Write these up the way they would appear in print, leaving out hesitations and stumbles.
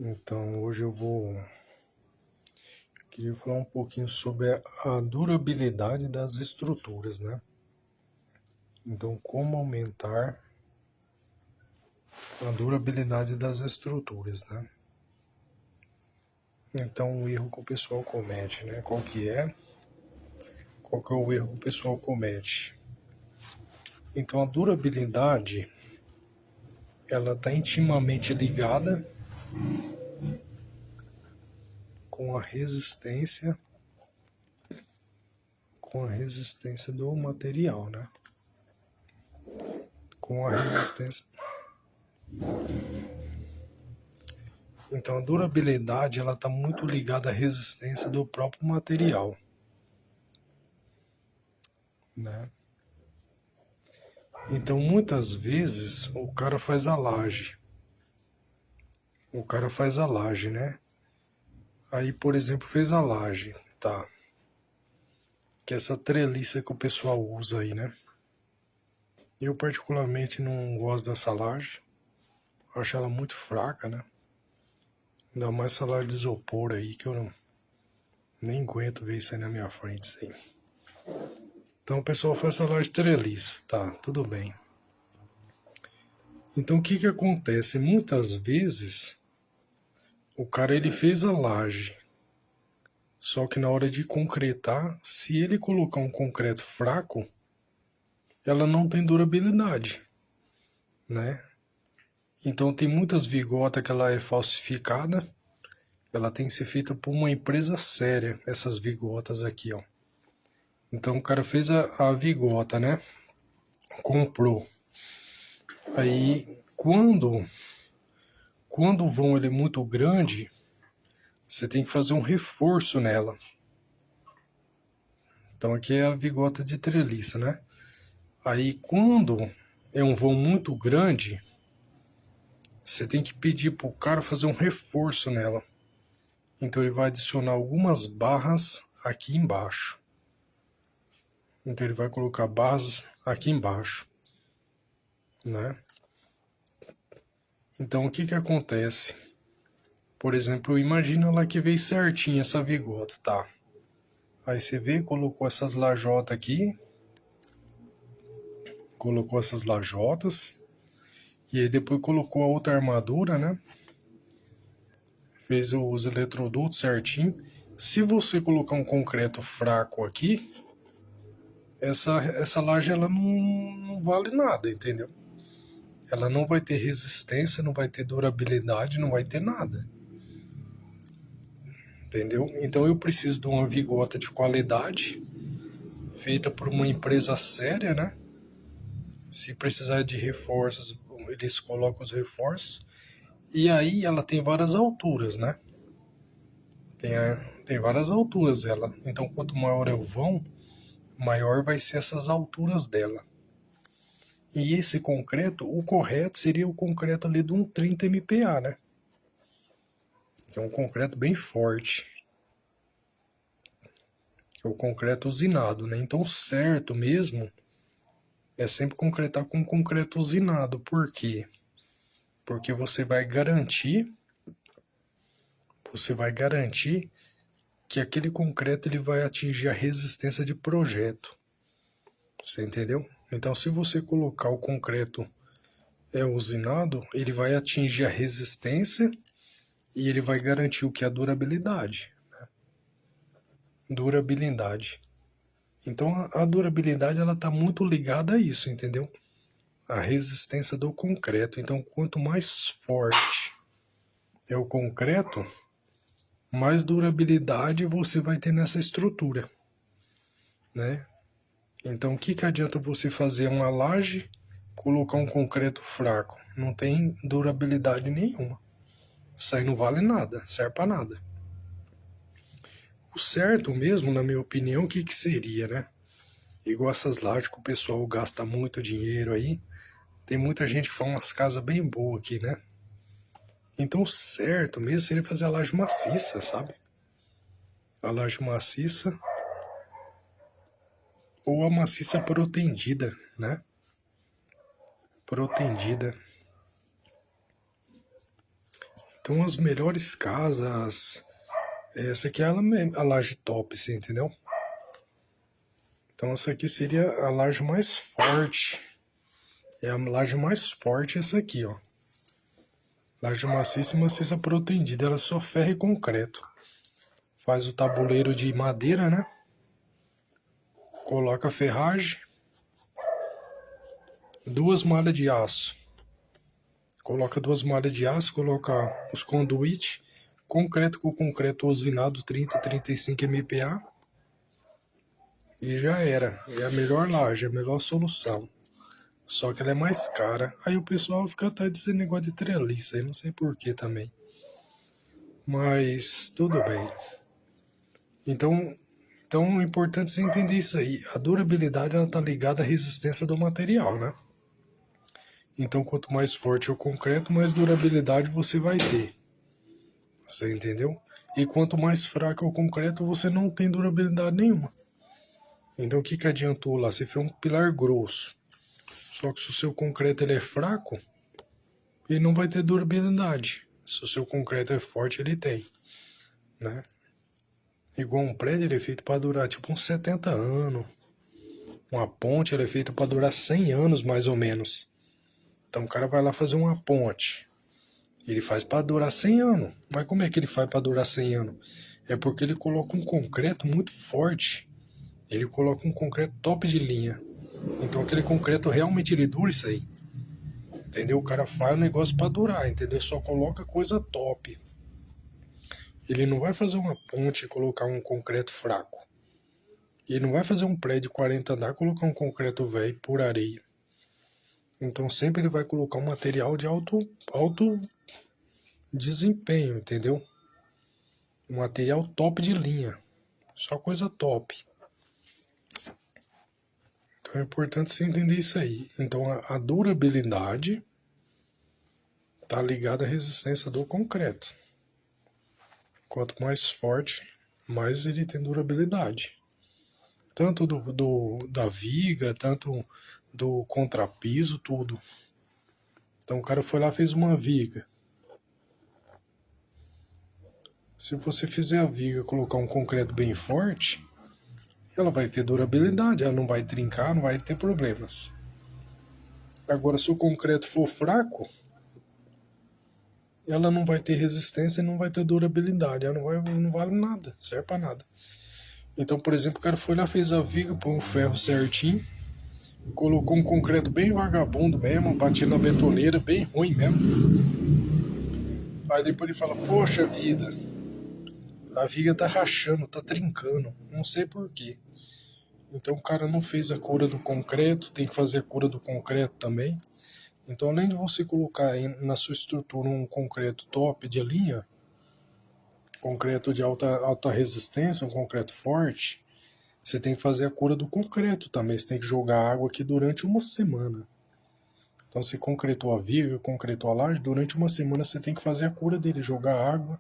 Então, hoje queria falar um pouquinho sobre a durabilidade das estruturas, né? Então, como aumentar a durabilidade das estruturas, né? Então, o erro que o pessoal comete, né? Qual que é? Qual que é o erro que o pessoal comete? Então, a durabilidade, ela está intimamente ligada com a resistência do material, né? Com a resistência. Então, a durabilidade ela está muito ligada à resistência do próprio material, né? Então, muitas vezes o cara faz a laje. O cara faz a laje, né? Aí, por exemplo, fez a laje, tá? Que é essa treliça que o pessoal usa aí, né? Eu particularmente não gosto dessa laje. Acho ela muito fraca, né? Ainda mais essa laje de isopor aí que eu nem aguento ver isso aí na minha frente, assim. Então o pessoal faz essa laje de treliça, tá? Tudo bem. Então o que que acontece? Muitas vezes o cara ele fez a laje, só que na hora de concretar, se ele colocar um concreto fraco, ela não tem durabilidade, né? Então tem muitas vigotas que ela é falsificada, ela tem que ser feita por uma empresa séria, essas vigotas aqui, ó. Então o cara fez a vigota, né? Comprou. Aí quando o vão ele é muito grande, você tem que fazer um reforço nela. Então aqui é a vigota de treliça, né? Aí quando é um vão muito grande, você tem que pedir para o cara fazer um reforço nela. Então ele vai adicionar algumas barras aqui embaixo. Então ele vai colocar barras aqui embaixo, né? Então o que que acontece? Por exemplo, imagina lá que veio certinho essa vigota, tá? Aí você vê, colocou essas lajotas aqui, colocou essas lajotas, e aí depois colocou a outra armadura, né? Fez os eletrodutos certinho. Se você colocar um concreto fraco aqui, essa laje ela não vale nada, entendeu? Ela não vai ter resistência, não vai ter durabilidade, não vai ter nada. Entendeu? Então eu preciso de uma vigota de qualidade, feita por uma empresa séria, né? Se precisar de reforços, eles colocam os reforços. E aí ela tem várias alturas, né? Tem várias alturas ela. Então quanto maior é o vão, maior vai ser essas alturas dela. E esse concreto, o correto seria o concreto ali de um 30 MPa, né? Que é um concreto bem forte. Que é o concreto usinado, né? Então certo mesmo é sempre concretar com concreto usinado. Por quê? Porque você vai garantir que aquele concreto ele vai atingir a resistência de projeto. Você entendeu? Então, se você colocar o concreto usinado, ele vai atingir a resistência e ele vai garantir o que? A durabilidade. Né? Durabilidade. Então, a durabilidade ela está muito ligada a isso, entendeu? A resistência do concreto. Então, quanto mais forte é o concreto, mais durabilidade você vai ter nessa estrutura, né? Então, o que que adianta você fazer uma laje, colocar um concreto fraco? Não tem durabilidade nenhuma. Isso aí não vale nada, serve para nada. O certo mesmo, na minha opinião, o que que seria, né? Igual essas lajes que o pessoal gasta muito dinheiro aí. Tem muita gente que faz umas casas bem boas aqui, né? Então, o certo mesmo seria fazer a laje maciça, sabe? A laje maciça ou a maciça protendida, né? Protendida. Então as melhores casas, essa aqui é a laje top, você entendeu? Então essa aqui seria a laje mais forte. É a laje mais forte essa aqui, ó. Laje maciça e maciça protendida. Ela é só ferro e concreto. Faz o tabuleiro de madeira, né? Coloca a ferragem. 2 malhas de aço. Coloca 2 malhas de aço, coloca os conduítes. Concreto com concreto usinado 30-35 MPa. E já era. É a melhor laje, a melhor solução. Só que ela é mais cara. Aí o pessoal fica até dizendo negócio de treliça. Aí não sei porquê também. Mas tudo bem. Então é importante você entender isso aí. A durabilidade está ligada à resistência do material, né? Então quanto mais forte é o concreto, mais durabilidade você vai ter. Você entendeu? E quanto mais fraco é o concreto, você não tem durabilidade nenhuma. Então o que adiantou lá? Você fez um pilar grosso. Só que se o seu concreto ele é fraco, ele não vai ter durabilidade. Se o seu concreto é forte, ele tem, né? Igual um prédio, ele é feito para durar tipo uns 70 anos. Uma ponte, ele é feita para durar 100 anos, mais ou menos. Então o cara vai lá fazer uma ponte. Ele faz para durar 100 anos. Mas como é que ele faz para durar 100 anos? É porque ele coloca um concreto muito forte. Ele coloca um concreto top de linha. Então aquele concreto realmente ele dura isso aí. Entendeu? O cara faz o negócio para durar, entendeu? Só coloca coisa top. Ele não vai fazer uma ponte e colocar um concreto fraco. Ele não vai fazer um prédio de 40 andares e colocar um concreto velho por areia. Então sempre ele vai colocar um material de alto desempenho, entendeu? Um material top de linha. Só coisa top. Então é importante você entender isso aí. Então a durabilidade está ligada à resistência do concreto. Quanto mais forte, mais ele tem durabilidade. Tanto da viga, tanto do contrapiso, tudo. Então o cara foi lá e fez uma viga. Se você fizer a viga colocar um concreto bem forte, ela vai ter durabilidade, ela não vai trincar, não vai ter problemas. Agora, se o concreto for fraco, ela não vai ter resistência e não vai ter durabilidade, ela não vale nada, serve para nada. Então, por exemplo, o cara foi lá, fez a viga, põe o ferro certinho, colocou um concreto bem vagabundo mesmo, batia na betoneira, bem ruim mesmo. Aí depois ele fala, poxa vida, a viga tá rachando, tá trincando, não sei porquê. Então o cara não fez a cura do concreto, tem que fazer a cura do concreto também. Então além de você colocar na sua estrutura um concreto top de linha, concreto de alta resistência, um concreto forte, você tem que fazer a cura do concreto também. Você tem que jogar água aqui durante uma semana. Então se concretou a viga, concretou a laje, durante uma semana você tem que fazer a cura dele, jogar água.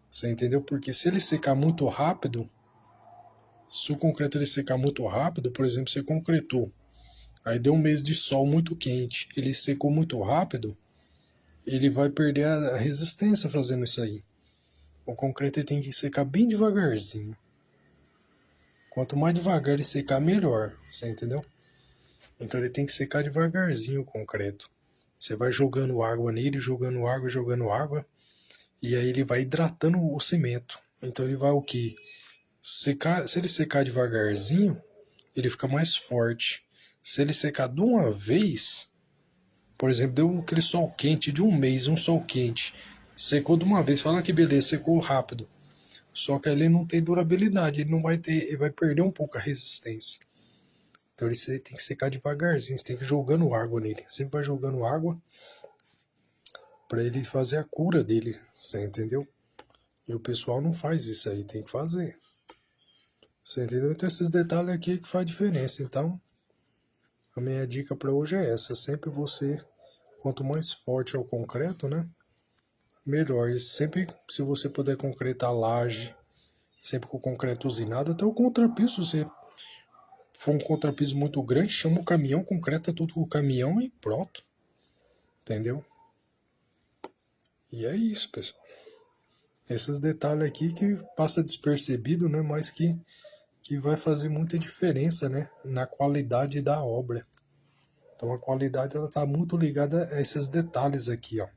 Você entendeu? Porque se ele secar muito rápido, se o concreto ele secar muito rápido, por exemplo, você concretou, aí deu um mês de sol muito quente, ele secou muito rápido, ele vai perder a resistência fazendo isso aí. O concreto ele tem que secar bem devagarzinho. Quanto mais devagar ele secar, melhor. Você entendeu? Então ele tem que secar devagarzinho o concreto. Você vai jogando água nele, jogando água, e aí ele vai hidratando o cimento. Então ele vai o quê? Secar, se ele secar devagarzinho, ele fica mais forte. Se ele secar de uma vez, por exemplo, deu aquele sol quente de um mês, um sol quente, secou de uma vez, fala que beleza, secou rápido. Só que ele não tem durabilidade, ele não vai ter, ele vai perder um pouco a resistência. Então ele tem que secar devagarzinho, você tem que ir jogando água nele. Sempre vai jogando água para ele fazer a cura dele, você entendeu? E o pessoal não faz isso aí, tem que fazer. Você entendeu? Então esses detalhes aqui que faz diferença. Então, a minha dica para hoje é essa. Sempre você, quanto mais forte é o concreto, né? Melhor. E sempre, se você puder concretar laje, sempre com concreto usinado, até o contrapiso, se for um contrapiso muito grande, chama o caminhão, concreta tudo com o caminhão e pronto. Entendeu? E é isso, pessoal. Esses detalhes aqui que passa despercebido, né? Mas que vai fazer muita diferença, né? Na qualidade da obra. Então a qualidade ela está muito ligada a esses detalhes aqui, ó.